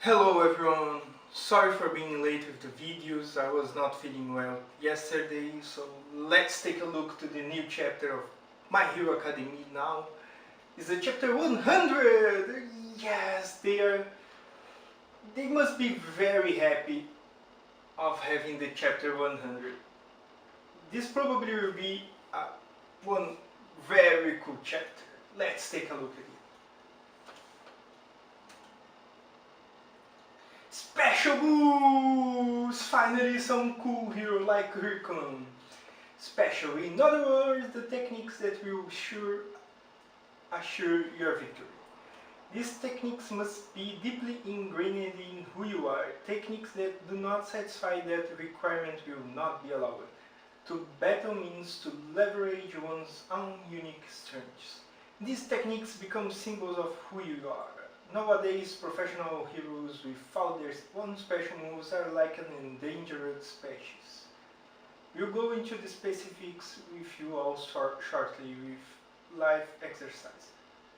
Hello everyone, sorry for being late with the videos. I was not feeling well yesterday, so let's take a look to the new chapter of My Hero Academy now. It's the chapter 100! Yes, they must be very happy of having the chapter 100. This probably will be one very cool chapter. Let's take a look at it. Special boost! Finally some cool hero like curriculum. Special, in other words, the techniques that will assure your victory. These techniques must be deeply ingrained in who you are. Techniques that do not satisfy that requirement will not be allowed. To battle means to leverage one's own unique strengths. These techniques become symbols of who you are. Nowadays, professional heroes without their own special moves are like an endangered species. We'll go into the specifics with you all shortly with live exercise.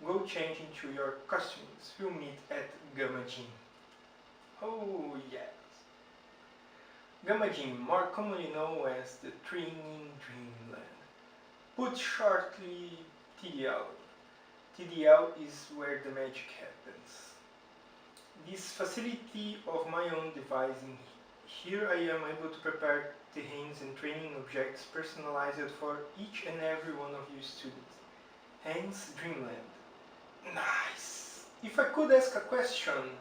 Go change into your costumes. We'll meet at Gamma Gym. Oh yes. Gamma Gym, more commonly known as the Training Dreamland. Put shortly, TDL. TDL is where the magic happens. This facility of my own devising. Here I am able to prepare terrains and training objects personalized for each and every one of you students. Hence Dreamland. Nice! If I could ask a question,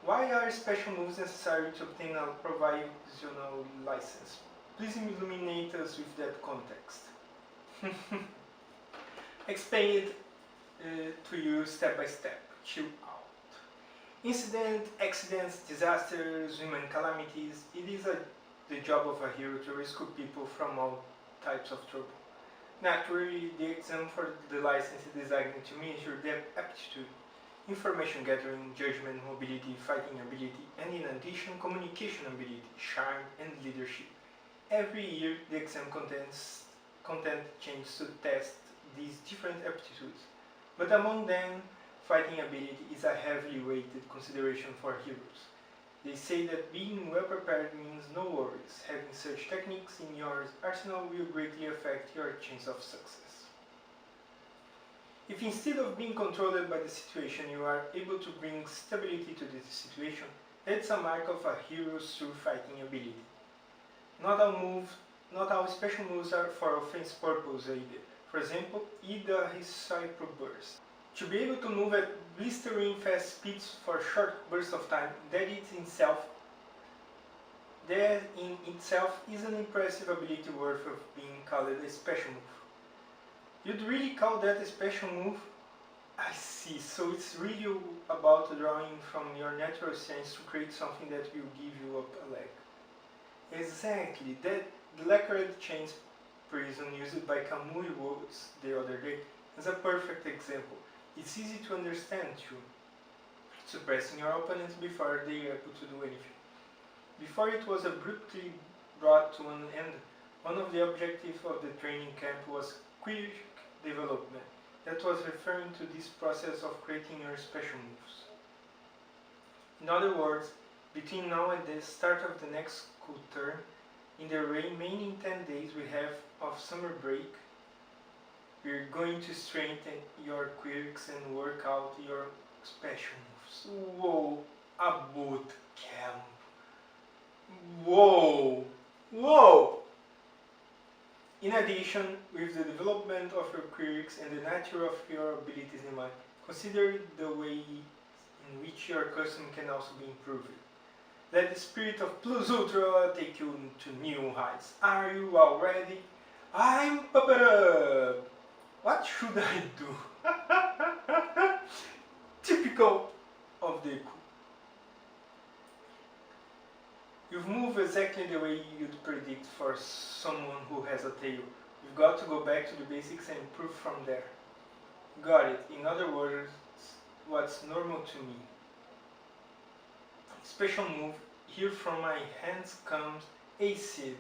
why are special moves necessary to obtain a provisional license? Please illuminate us with that context. Explain it to you step by step. Chill out. Incident, accidents, disasters, human calamities. It is the job of a hero to rescue people from all types of trouble. Naturally, the exam for the license is designed to measure their aptitude, information gathering, judgment, mobility, fighting ability, and in addition, communication ability, charm, and leadership. Every year, the exam content changes to test these different aptitudes, but among them, fighting ability is a heavily weighted consideration for heroes. They say that being well prepared means no worries. Having such techniques in your arsenal will greatly affect your chance of success. If instead of being controlled by the situation you are able to bring stability to the situation, that's a mark of a hero's true fighting ability. Not all special moves are for offense purpose either. For example, Ida his Cypro Burst. To be able to move at blistering fast speeds for short bursts of time, that in itself is an impressive ability worth of being called a special move. You'd really call that a special move? I see, so it's really about drawing from your natural sense to create something that will give you up a leg. Exactly, the lacquered chains prison used by Kamui Woods the other day is a perfect example. It's easy to understand too, suppressing your opponents before they are able to do anything. Before it was abruptly brought to an end, one of the objectives of the training camp was quick development. That was referring to this process of creating your special moves. In other words, between now and the start of the next school term, in the remaining 10 days we have of summer break, we're going to strengthen your quirks and work out your special moves. Whoa, a boot camp. Whoa, whoa! In addition, with the development of your quirks and the nature of your abilities in mind, consider the way in which your custom can also be improved. Let the spirit of Plus Ultra take you to new heights. Are you all ready? I'm Papa. What should I do? Typical of Deku. You've moved exactly the way you'd predict for someone who has a tail. You've got to go back to the basics and improve from there. Got it. In other words, what's normal to me. Special move. Here from my hands comes Acid.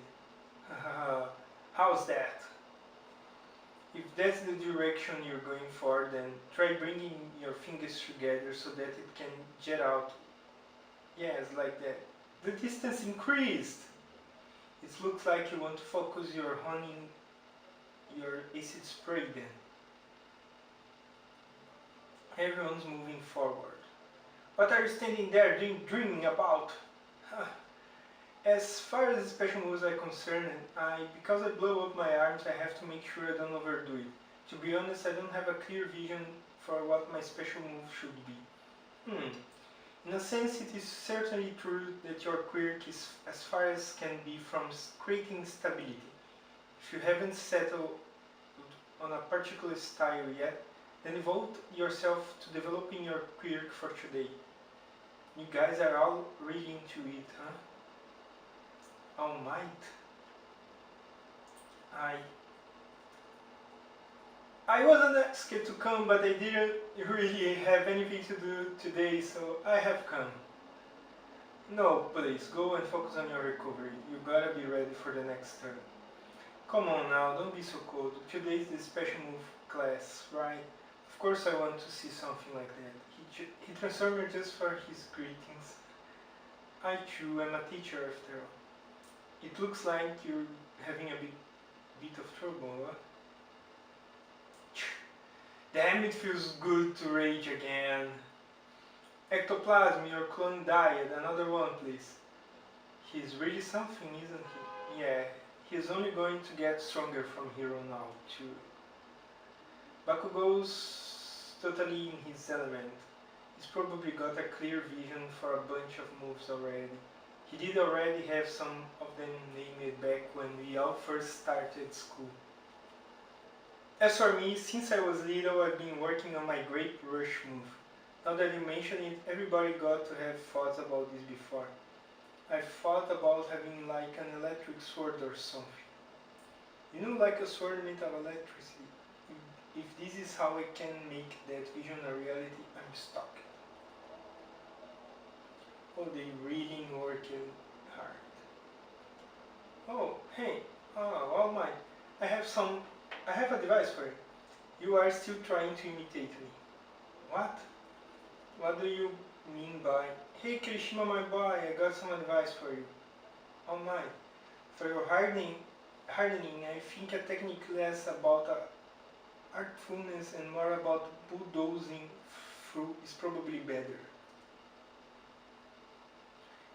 How's that? If that's the direction you're going for, then try bringing your fingers together so that it can jet out Yes, like that. The distance increased. It looks like you want to focus your honing your acid spray then. Everyone's moving forward. What are you standing there dreaming about? As far as special moves are concerned, because I blow up my arms, I have to make sure I don't overdo it. To be honest, I don't have a clear vision for what my special move should be. In a sense, it is certainly true that your quirk is as far as can be from creating stability. If you haven't settled on a particular style yet, then devote yourself to developing your quirk for today. You guys are all really into it, huh? All Might. I wasn't asked to come, but I didn't really have anything to do today, so I have come. No, please, go and focus on your recovery. You gotta be ready for the next turn. Come on now, don't be so cold. Today is the special move class, right? Of course I want to see something like that. He transformed just for his greetings. I too am a teacher after all. It looks like you're having a bit of trouble, huh? Damn, it feels good to rage again. Ectoplasm, your clone died. Another one, please. He's really something, isn't he? Yeah, he's only going to get stronger from here on out, too. Boku goes totally in his element. He's probably got a clear vision for a bunch of moves already. He did already have some of them named back when we all first started school. As for me, since I was little, I've been working on my Great Rush move. Now that you mention it, everybody got to have thoughts about this before. I've thought about having like an electric sword or something. You know, like a sword made of electricity. If this is how I can make that vision a reality, I'm stuck. Oh, they really working hard. Oh, hey, all mine. I have a device for you. You are still trying to imitate me. What? What do you mean by, hey Kirishima my boy, I got some advice for you. Oh my. For your hardening, I think a technique less about artfulness and more about bulldozing through is probably better.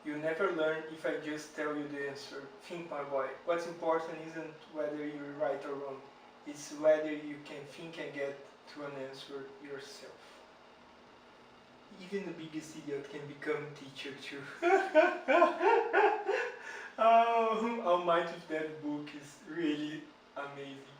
You never learn if I just tell you the answer. Think, my boy, what's important isn't whether you're right or wrong. It's whether you can think and get to an answer yourself. Even the biggest idiot can become teacher too. Oh, Almighty, that book is really amazing.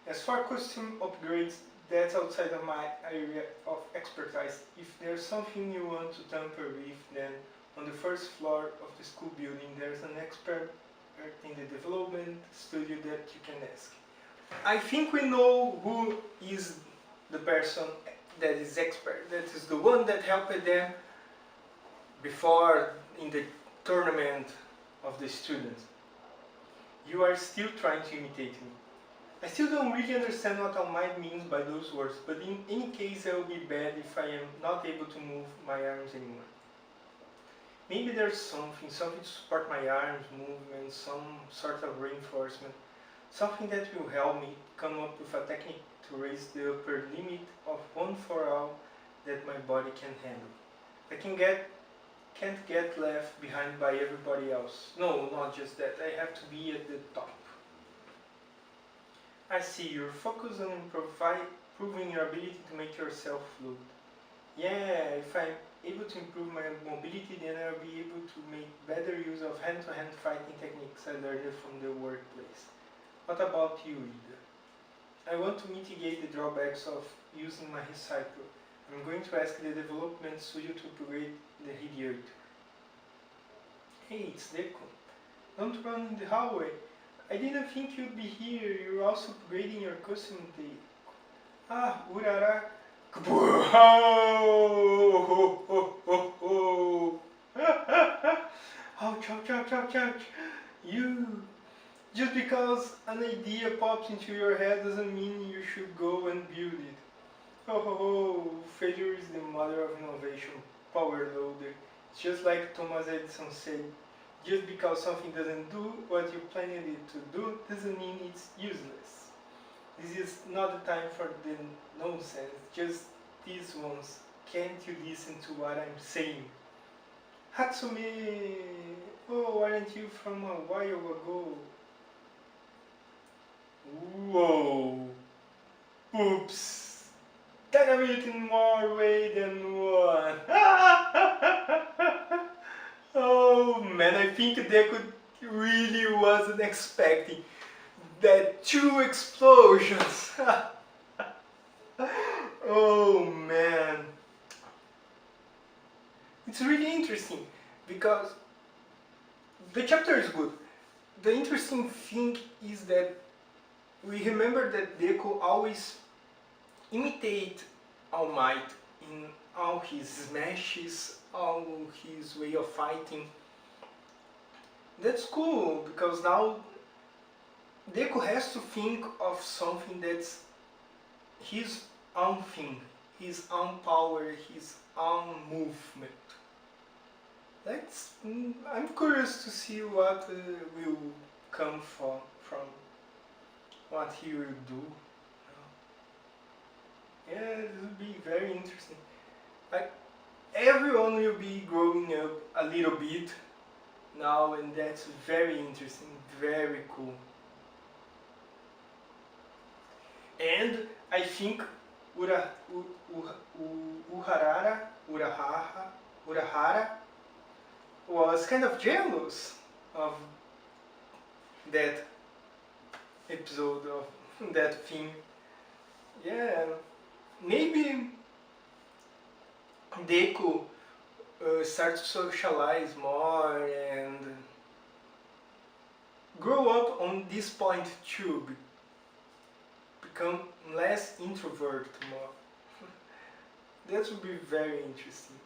As for costume upgrades, that's outside of my area of expertise. If there's something you want to tamper with, then on the first floor of the school building there's an expert in the development studio that you can ask. I think we know who is the person that is expert. That is the one that helped them before in the tournament of the students. You are still trying to imitate me. I still don't really understand what All Might means by those words, but in any case I will be bad if I am not able to move my arms anymore. Maybe there's something to support my arms movement, some sort of reinforcement, something that will help me come up with a technique to raise the upper limit of one for all that my body can handle. I can't get left behind by everybody else. No, not just that, I have to be at the top. I see, you're focused on improving your ability to make yourself float. Yeah, if I'm able to improve my mobility, then I'll be able to make better use of hand-to-hand fighting techniques I learned from the workplace. What about you, Ida? I want to mitigate the drawbacks of using my recycle. I'm going to ask the development studio to upgrade the radiator. Hey, it's Deku. Don't run in the hallway. I didn't think you'd be here. You're also upgrading your costume tape. Ah, urara. Ouch, ouch, ouch, ouch, ouch. You. Just because an idea pops into your head doesn't mean you should go and build it. Oh, failure is the mother of innovation, power loader. Just like Thomas Edison said, just because something doesn't do what you planned it to do doesn't mean it's useless. This is not the time for the nonsense, just these ones. Can't you listen to what I'm saying? Hatsume, oh, aren't you from a while ago? Whoa, oops, dynamite in more way than one. Oh man, I think Deku really wasn't expecting that two explosions. Oh man. It's really interesting because the chapter is good. The interesting thing is that we remember that Deku always imitate All Might in all his smashes, all his way of fighting. That's cool because now Deku has to think of something that's his own thing, his own power, his own movement. I'm curious to see what will come from what he will do. Yeah, it will be very interesting. Like everyone will be growing up a little bit now, and that's very interesting, very cool. And I think Urahara was kind of jealous of that episode, of that thing. Yeah, maybe Deku start to socialize more and grow up on this point too, become less introvert more. That would be very interesting.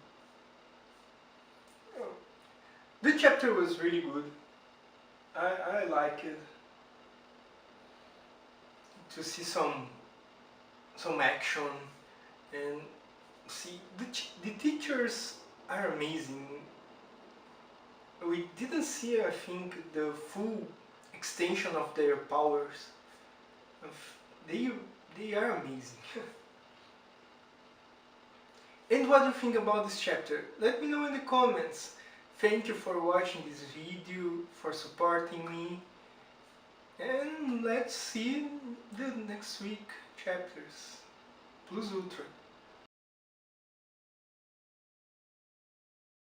The chapter was really good. I like it. To see some action and see the teachers are amazing. We didn't see, I think, the full extension of their powers. They are amazing. And what do you think about this chapter? Let me know in the comments. Thank you for watching this video, for supporting me. And let's see the next week chapters. Plus Ultra.